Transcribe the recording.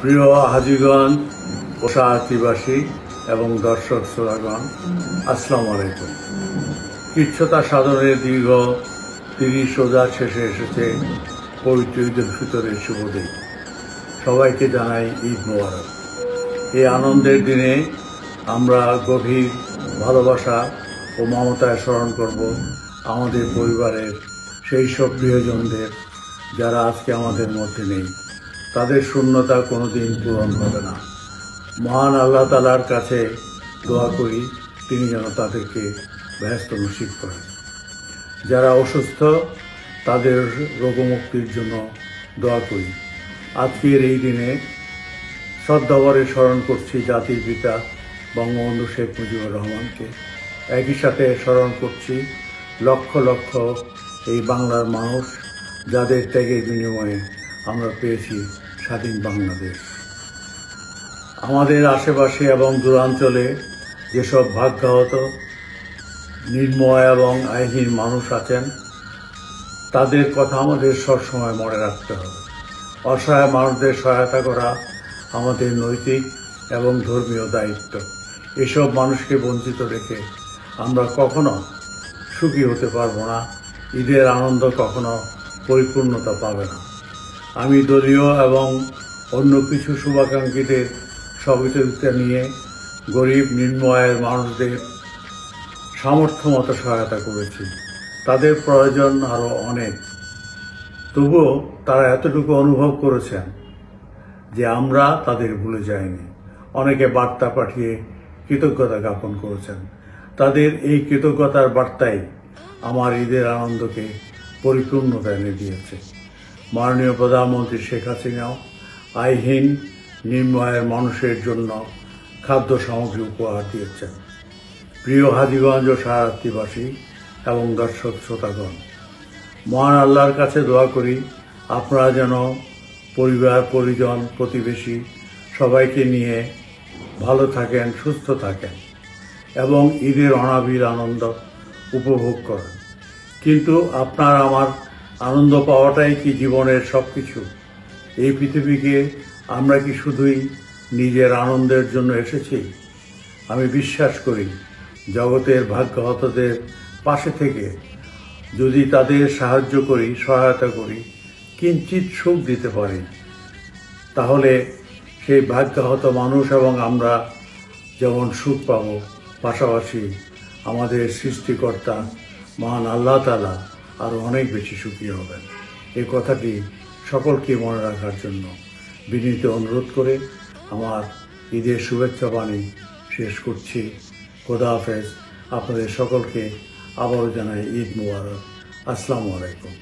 প্রিয় হাজীগণ, পোশাকবাসী এবং দর্শক শ্রোতাগণ, আসসালামু আলাইকুম। কৃচ্ছতা সাধনের দীর্ঘ 30 রোজার শেষে এসেছে পবিত্র ঈদ উল ফিতরের শুভ দিন। সবাইকে জানাই ঈদ মোবারক। এই আনন্দের দিনে আমরা গভীর ভালোবাসা ও মমতায় স্মরণ করব আমাদের পরিবারের সেই সব প্রিয়জনদের যারা আজকে আমাদের মধ্যে নেই। তাদের শূন্যতা কোনোদিন পূরণ হবে না। মহান আল্লাহ তাআলার কাছে দোয়া করি, তিনি যেন তাদেরকে ব্যস্ত নসিব করেন। যারা অসুস্থ তাদের রোগমুক্তির জন্য দোয়া করি। আজকের এই দিনে শ্রদ্ধাভরে স্মরণ করছি জাতির পিতা বঙ্গবন্ধু শেখ মুজিবুর রহমানকে। একই সাথে স্মরণ করছি লক্ষ লক্ষ এই বাংলার মানুষ যাদের ত্যাগের বিনিময়ে আমরা পেয়েছি স্বাধীন বাংলাদেশ। আমাদের আশেপাশে এবং দূরাঞ্চলে যেসব ভাগ্যাহত, নির্ময় এবং আইনহীন মানুষ আছেন, তাদের কথা আমাদের সবসময় মনে রাখতে হবে। অসহায় মানুষদের সহায়তা করা আমাদের নৈতিক এবং ধর্মীয় দায়িত্ব। এসব মানুষকে বঞ্চিত রেখে আমরা কখনো সুখী হতে পারবো না। ঈদের আনন্দ কখনো পরিপূর্ণতা পাবে না। আমি দলীয় এবং অন্য কিছু শুভাকাঙ্ক্ষীদের সহযোগিতা নিয়ে গরিব নিম্নআয়ের মানুষদের সামর্থ্য মতো সহায়তা করেছি। তাদের প্রয়োজন আরও অনেক, তবুও তারা এতটুকু অনুভব করেছেন যে আমরা তাদের ভুলে যাইনি। অনেকে বার্তা পাঠিয়ে কৃতজ্ঞতা জ্ঞাপন করেছেন। তাদের এই কৃতজ্ঞতার বার্তাই আমার ঈদের আনন্দকে পরিপূর্ণতা এনে দিয়েছে। মাননীয় প্রধানমন্ত্রী শেখ হাসিনাও আইনহীন নিম্নআয়ের মানুষের জন্য খাদ্য সামগ্রী উপহার দিয়েছেন। প্রিয় হাজীগঞ্জ ও সারার্থীবাসী এবং দর্শক শ্রোতাগণ, মহান আল্লাহর কাছে দোয়া করি আপনারা যেন পরিবার, পরিজন, প্রতিবেশী সবাইকে নিয়ে ভালো থাকেন, সুস্থ থাকেন এবং ঈদের অনাবিল আনন্দ উপভোগ করেন। কিন্তু আপনার আমার আনন্দ পাওয়াটাই কি জীবনের সব কিছু? এই পৃথিবীকে আমরা কি শুধুই নিজের আনন্দের জন্য এসেছি? আমি বিশ্বাস করি জগতের ভাগ্যহতদের পাশে থেকে যদি তাদের সাহায্য করি, সহায়তা করি, কিঞ্চিৎ সুখ দিতে পারি, তাহলে সেই ভাগ্যহত মানুষ এবং আমরা যেমন সুখ পাব, পাশাপাশি আমাদের সৃষ্টিকর্তা মহান আল্লাহ তাআলা আরও অনেক বেশি সুখী হবেন। এই কথাটি সকলকে মনে রাখার জন্য বিনীত অনুরোধ করে আমার ঈদের শুভেচ্ছা বাণী শেষ করছি। খোদা হাফেজ। আপনাদের সকলকে আবারও জানাই ঈদ মোবারক। আসসালামু আলাইকুম।